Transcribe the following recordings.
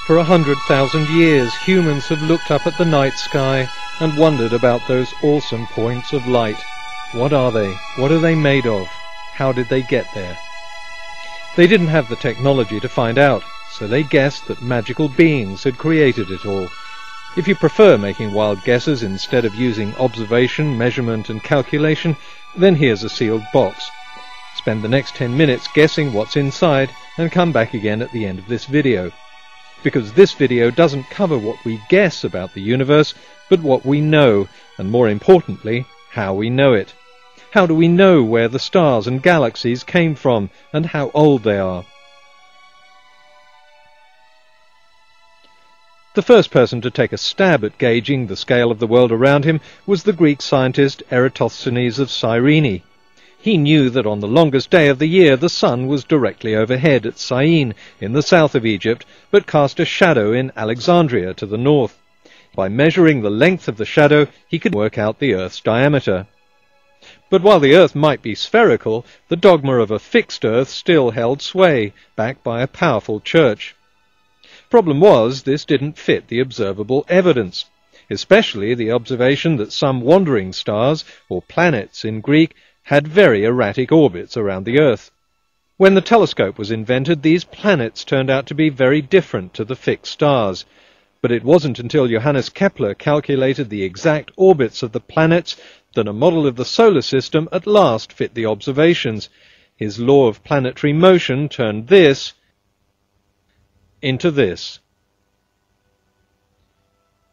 For 100,000 years, humans have looked up at the night sky and wondered about those awesome points of light. What are they? What are they made of? How did they get there? They didn't have the technology to find out, so they guessed that magical beings had created it all. If you prefer making wild guesses instead of using observation, measurement and calculation, then here's a sealed box. Spend the next 10 minutes guessing what's inside and come back again at the end of this video. Because this video doesn't cover what we guess about the universe, but what we know, and more importantly, how we know it. How do we know where the stars and galaxies came from, and how old they are? The first person to take a stab at gauging the scale of the world around him was the Greek scientist Eratosthenes of Cyrene. He knew that on the longest day of the year the sun was directly overhead at Syene in the south of Egypt, but cast a shadow in Alexandria to the north. By measuring the length of the shadow, he could work out the Earth's diameter. But while the Earth might be spherical, the dogma of a fixed Earth still held sway, backed by a powerful church. Problem was, this didn't fit the observable evidence, especially the observation that some wandering stars, or planets in Greek, had very erratic orbits around the Earth. When the telescope was invented, these planets turned out to be very different to the fixed stars. But it wasn't until Johannes Kepler calculated the exact orbits of the planets that a model of the solar system at last fit the observations. His law of planetary motion turned this into this.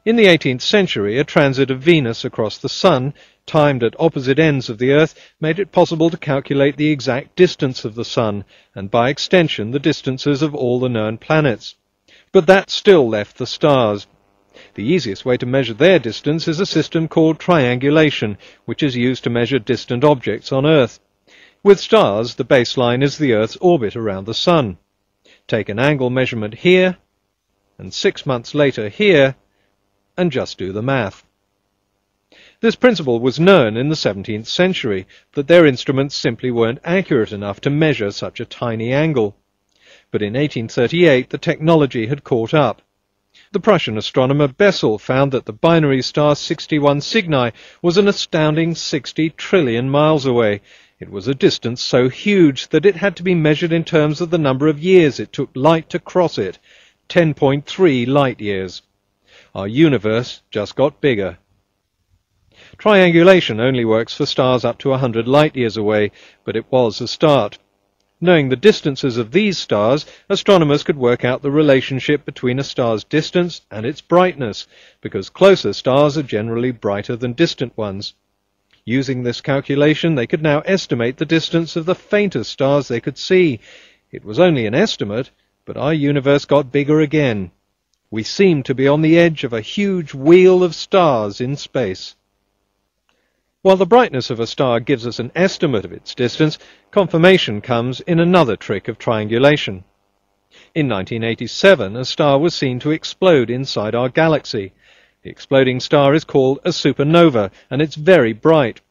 In the 18th century, a transit of Venus across the Sun, timed at opposite ends of the Earth, made it possible to calculate the exact distance of the Sun, and by extension the distances of all the known planets. But that still left the stars. The easiest way to measure their distance is a system called triangulation, which is used to measure distant objects on Earth. With stars, the baseline is the Earth's orbit around the Sun. Take an angle measurement here, and 6 months later here, and just do the math. This principle was known in the 17th century, that their instruments simply weren't accurate enough to measure such a tiny angle. But in 1838 the technology had caught up. The Prussian astronomer Bessel found that the binary star 61 Cygni was an astounding 60 trillion miles away. It was a distance so huge that it had to be measured in terms of the number of years it took light to cross it, 10.3 light years. Our universe just got bigger. Triangulation only works for stars up to 100 light-years away, but it was a start. Knowing the distances of these stars, astronomers could work out the relationship between a star's distance and its brightness, because closer stars are generally brighter than distant ones. Using this calculation, they could now estimate the distance of the faintest stars they could see. It was only an estimate, but our universe got bigger again. We seem to be on the edge of a huge wheel of stars in space. While the brightness of a star gives us an estimate of its distance, confirmation comes in another trick of triangulation. In 1987, a star was seen to explode inside our galaxy. The exploding star is called a supernova, and it's very bright.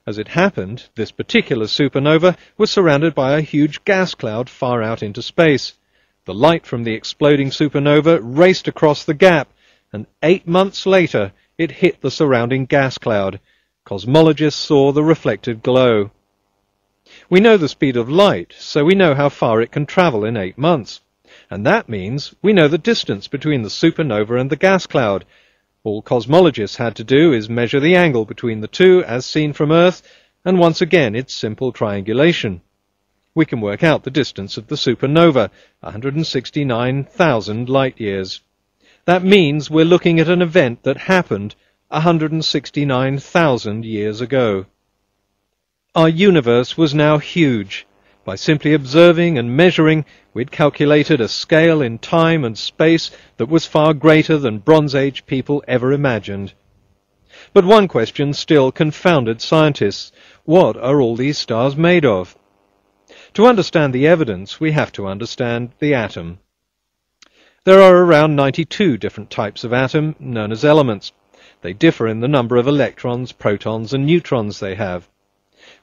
As it happened, this particular supernova was surrounded by a huge gas cloud far out into space. The light from the exploding supernova raced across the gap, and 8 months later it hit the surrounding gas cloud. Cosmologists saw the reflected glow. We know the speed of light, so we know how far it can travel in 8 months. And that means we know the distance between the supernova and the gas cloud. All cosmologists had to do is measure the angle between the two as seen from Earth, and once again it's simple triangulation. We can work out the distance of the supernova, 169,000 light-years. That means we're looking at an event that happened 169,000 years ago. Our universe was now huge. By simply observing and measuring, we'd calculated a scale in time and space that was far greater than Bronze Age people ever imagined. But one question still confounded scientists. What are all these stars made of? To understand the evidence, we have to understand the atom. There are around 92 different types of atom, known as elements. They differ in the number of electrons, protons, and neutrons they have.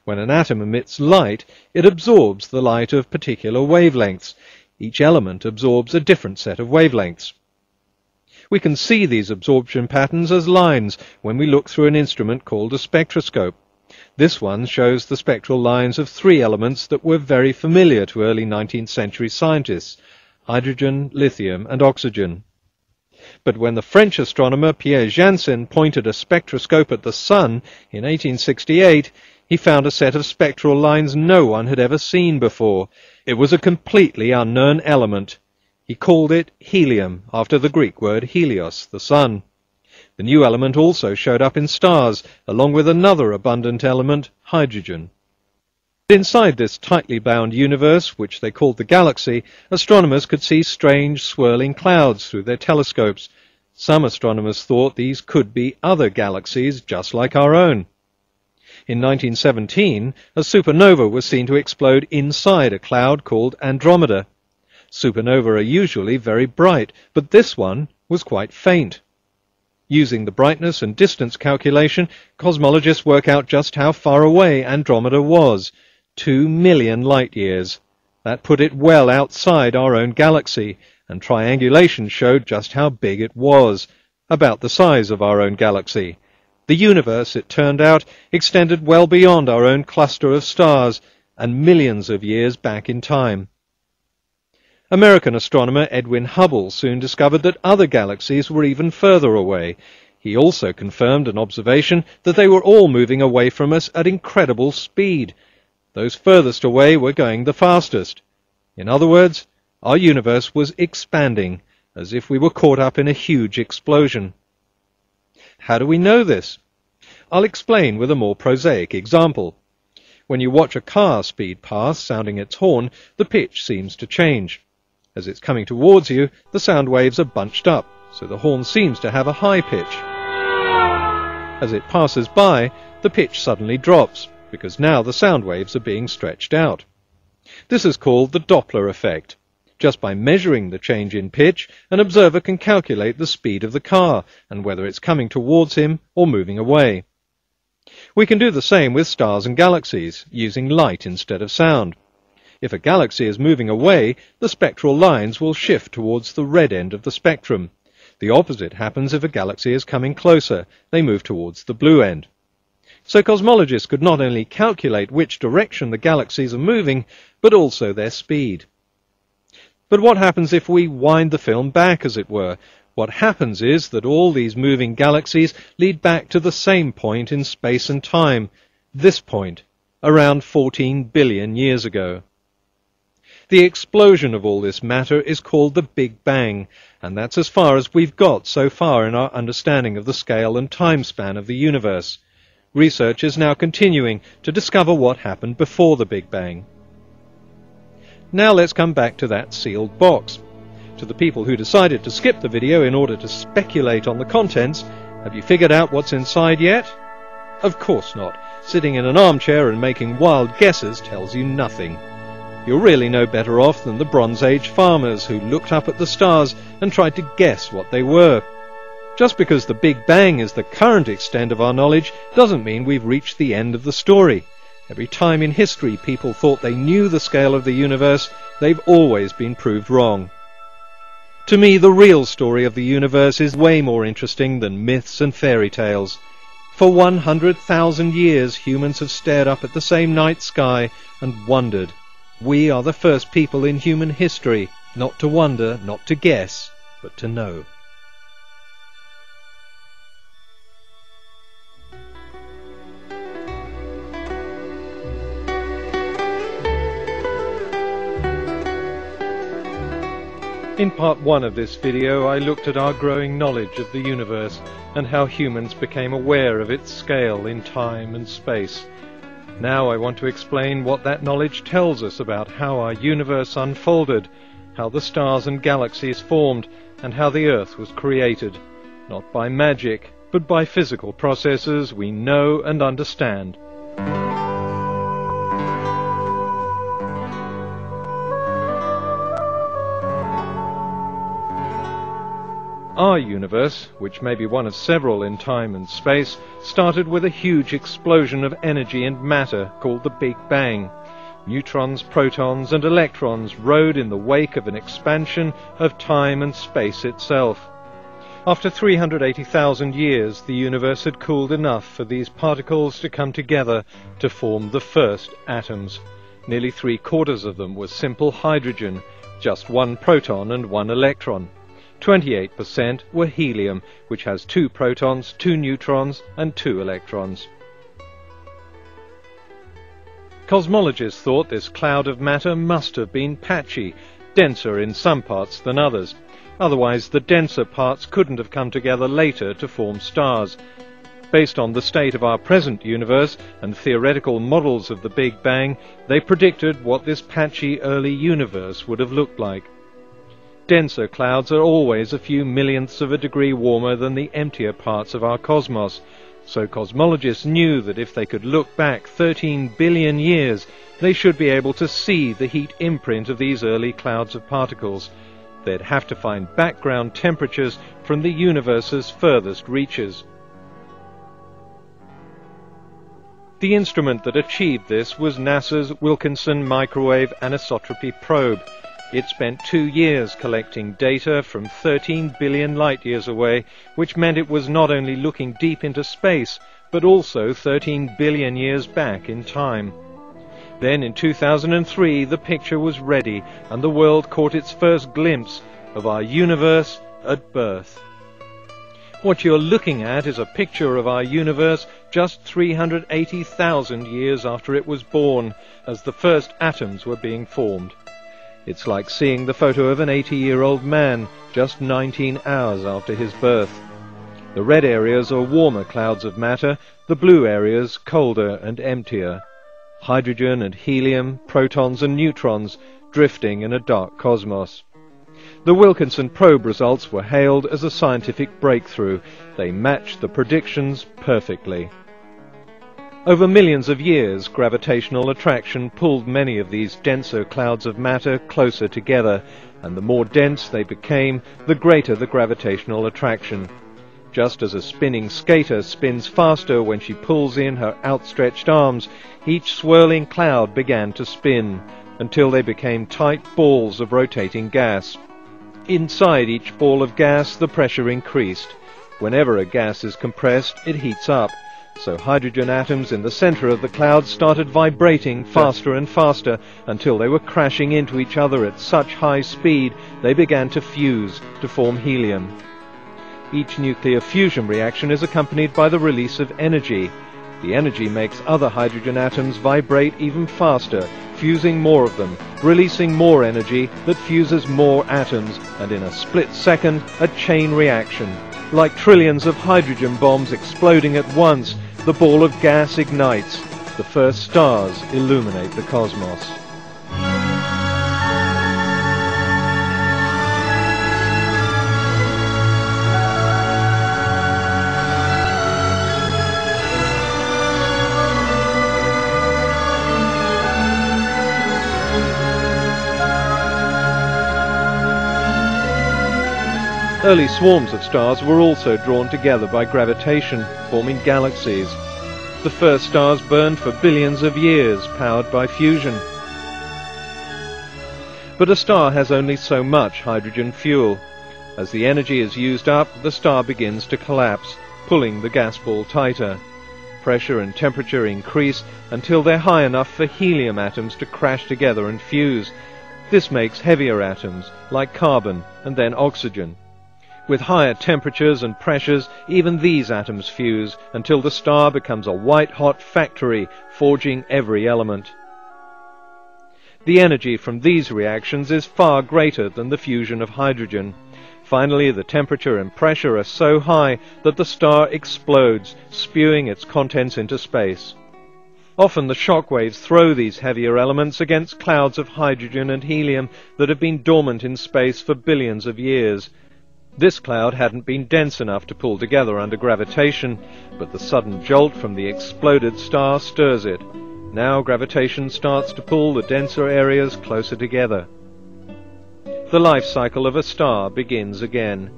When an atom emits light, it absorbs the light of particular wavelengths. Each element absorbs a different set of wavelengths. We can see these absorption patterns as lines when we look through an instrument called a spectroscope. This one shows the spectral lines of three elements that were very familiar to early 19th century scientists: hydrogen, lithium, and oxygen. But when the French astronomer Pierre Janssen pointed a spectroscope at the Sun in 1868, he found a set of spectral lines no one had ever seen before. It was a completely unknown element. He called it helium, after the Greek word helios, the sun. The new element also showed up in stars, along with another abundant element, hydrogen. Inside this tightly bound universe, which they called the galaxy, astronomers could see strange swirling clouds through their telescopes. Some astronomers thought these could be other galaxies just like our own. In 1917, a supernova was seen to explode inside a cloud called Andromeda. Supernovae are usually very bright, but this one was quite faint. Using the brightness and distance calculation, cosmologists work out just how far away Andromeda was. 2 million light-years. That put it well outside our own galaxy, and triangulation showed just how big it was, about the size of our own galaxy. The universe, it turned out, extended well beyond our own cluster of stars, and millions of years back in time. American astronomer Edwin Hubble soon discovered that other galaxies were even further away. He also confirmed an observation that they were all moving away from us at incredible speed. Those furthest away were going the fastest. In other words, our universe was expanding, as if we were caught up in a huge explosion. How do we know this? I'll explain with a more prosaic example. When you watch a car speed past, sounding its horn, the pitch seems to change. As it's coming towards you, the sound waves are bunched up, so the horn seems to have a high pitch. As it passes by, the pitch suddenly drops, because now the sound waves are being stretched out. This is called the Doppler effect. Just by measuring the change in pitch, an observer can calculate the speed of the car, and whether it's coming towards him or moving away. We can do the same with stars and galaxies, using light instead of sound. If a galaxy is moving away, the spectral lines will shift towards the red end of the spectrum. The opposite happens if a galaxy is coming closer. They move towards the blue end. So cosmologists could not only calculate which direction the galaxies are moving, but also their speed. But what happens if we wind the film back, as it were? What happens is that all these moving galaxies lead back to the same point in space and time, this point, around 14 billion years ago. The explosion of all this matter is called the Big Bang, and that's as far as we've got so far in our understanding of the scale and time span of the universe. Research is now continuing to discover what happened before the Big Bang. Now let's come back to that sealed box. To the people who decided to skip the video in order to speculate on the contents, have you figured out what's inside yet? Of course not. Sitting in an armchair and making wild guesses tells you nothing. You're really no better off than the Bronze Age farmers who looked up at the stars and tried to guess what they were. Just because the Big Bang is the current extent of our knowledge doesn't mean we've reached the end of the story. Every time in history people thought they knew the scale of the universe, they've always been proved wrong. To me, the real story of the universe is way more interesting than myths and fairy tales. For 100,000 years, humans have stared up at the same night sky and wondered. We are the first people in human history not to wonder, not to guess, but to know. In part 1 of this video, I looked at our growing knowledge of the universe and how humans became aware of its scale in time and space. Now I want to explain what that knowledge tells us about how our universe unfolded, how the stars and galaxies formed, and how the Earth was created, not by magic, but by physical processes we know and understand. Our universe, which may be one of several in time and space, started with a huge explosion of energy and matter called the Big Bang. Neutrons, protons, and electrons rode in the wake of an expansion of time and space itself. After 380,000 years, the universe had cooled enough for these particles to come together to form the first atoms. Nearly 3/4 of them were simple hydrogen, just one proton and one electron. 28% were helium, which has 2 protons, 2 neutrons, and 2 electrons. Cosmologists thought this cloud of matter must have been patchy, denser in some parts than others. Otherwise, the denser parts couldn't have come together later to form stars. Based on the state of our present universe and theoretical models of the Big Bang, they predicted what this patchy early universe would have looked like. Denser clouds are always a few millionths of a degree warmer than the emptier parts of our cosmos, so cosmologists knew that if they could look back 13 billion years, they should be able to see the heat imprint of these early clouds of particles. They'd have to find background temperatures from the universe's furthest reaches. The instrument that achieved this was NASA's Wilkinson Microwave Anisotropy Probe. It spent 2 years collecting data from 13 billion light-years away, which meant it was not only looking deep into space, but also 13 billion years back in time. Then in 2003 the picture was ready, and the world caught its first glimpse of our universe at birth. What you're looking at is a picture of our universe just 380,000 years after it was born, as the first atoms were being formed. It's like seeing the photo of an 80-year-old man just 19 hours after his birth. The red areas are warmer clouds of matter, the blue areas colder and emptier. Hydrogen and helium, protons and neutrons, drifting in a dark cosmos. The Wilkinson probe results were hailed as a scientific breakthrough. They matched the predictions perfectly. Over millions of years, gravitational attraction pulled many of these denser clouds of matter closer together, and the more dense they became, the greater the gravitational attraction. Just as a spinning skater spins faster when she pulls in her outstretched arms, each swirling cloud began to spin, until they became tight balls of rotating gas. Inside each ball of gas, the pressure increased. Whenever a gas is compressed, it heats up. So hydrogen atoms in the center of the cloud started vibrating faster and faster until they were crashing into each other at such high speed they began to fuse to form helium. Each nuclear fusion reaction is accompanied by the release of energy. The energy makes other hydrogen atoms vibrate even faster, fusing more of them, releasing more energy that fuses more atoms, and in a split second, a chain reaction. Like trillions of hydrogen bombs exploding at once, the ball of gas ignites. The first stars illuminate the cosmos. Early swarms of stars were also drawn together by gravitation, forming galaxies. The first stars burned for billions of years, powered by fusion. But a star has only so much hydrogen fuel. As the energy is used up, the star begins to collapse, pulling the gas ball tighter. Pressure and temperature increase until they're high enough for helium atoms to crash together and fuse. This makes heavier atoms, like carbon and then oxygen. With higher temperatures and pressures, even these atoms fuse until the star becomes a white-hot factory, forging every element. The energy from these reactions is far greater than the fusion of hydrogen. Finally, the temperature and pressure are so high that the star explodes, spewing its contents into space. Often the shock waves throw these heavier elements against clouds of hydrogen and helium that have been dormant in space for billions of years. This cloud hadn't been dense enough to pull together under gravitation, but the sudden jolt from the exploded star stirs it. Now gravitation starts to pull the denser areas closer together. The life cycle of a star begins again.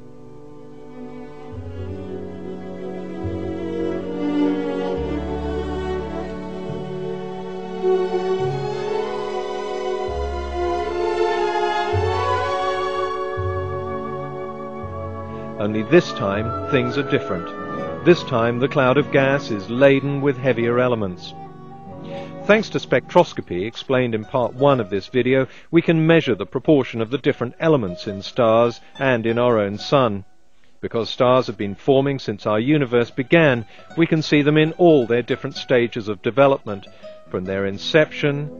Only this time, things are different. This time, the cloud of gas is laden with heavier elements. Thanks to spectroscopy, explained in part 1 of this video, we can measure the proportion of the different elements in stars and in our own sun. Because stars have been forming since our universe began, we can see them in all their different stages of development, from their inception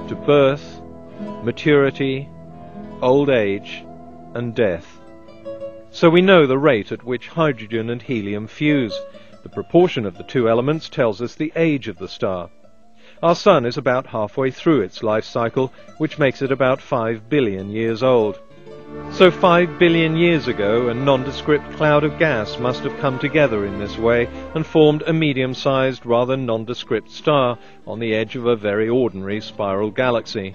to birth, maturity, old age, and death. So we know the rate at which hydrogen and helium fuse. The proportion of the two elements tells us the age of the star. Our Sun is about halfway through its life cycle, which makes it about 5 billion years old. So 5 billion years ago, a nondescript cloud of gas must have come together in this way and formed a medium-sized, rather nondescript star on the edge of a very ordinary spiral galaxy.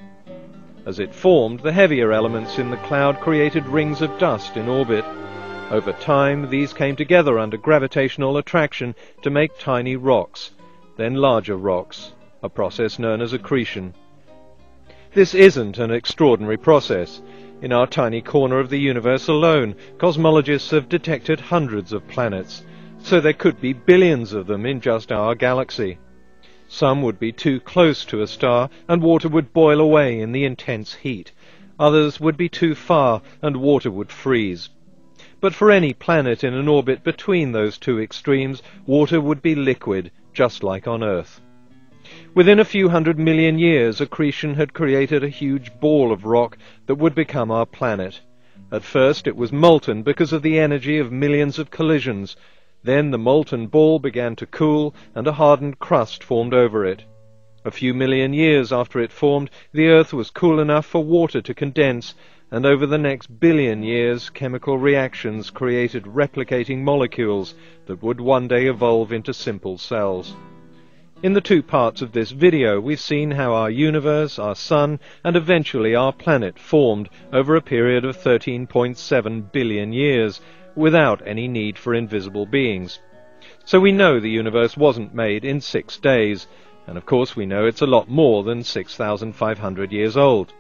As it formed, the heavier elements in the cloud created rings of dust in orbit. Over time, these came together under gravitational attraction to make tiny rocks, then larger rocks, a process known as accretion. This isn't an extraordinary process. In our tiny corner of the universe alone, cosmologists have detected hundreds of planets, so there could be billions of them in just our galaxy. Some would be too close to a star, and water would boil away in the intense heat. Others would be too far, and water would freeze. But for any planet in an orbit between those two extremes, water would be liquid, just like on Earth. Within a few 100 million years, accretion had created a huge ball of rock that would become our planet. At first it was molten because of the energy of millions of collisions. Then the molten ball began to cool, and a hardened crust formed over it. A few million years after it formed, the Earth was cool enough for water to condense, and over the next billion years, chemical reactions created replicating molecules that would one day evolve into simple cells. In the two parts of this video, we've seen how our universe, our Sun, and eventually our planet formed over a period of 13.7 billion years, without any need for invisible beings. So we know the universe wasn't made in 6 days, and of course we know it's a lot more than 6,500 years old.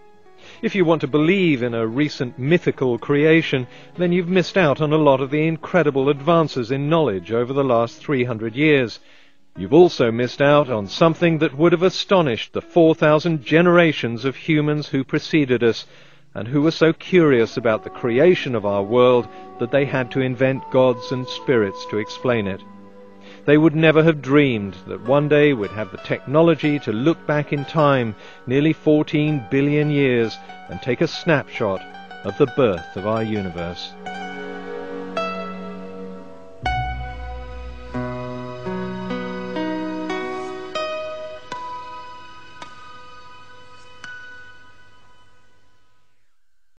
If you want to believe in a recent mythical creation, then you've missed out on a lot of the incredible advances in knowledge over the last 300 years. You've also missed out on something that would have astonished the 4,000 generations of humans who preceded us, and who were so curious about the creation of our world that they had to invent gods and spirits to explain it. They would never have dreamed that one day we'd have the technology to look back in time nearly 14 billion years and take a snapshot of the birth of our universe.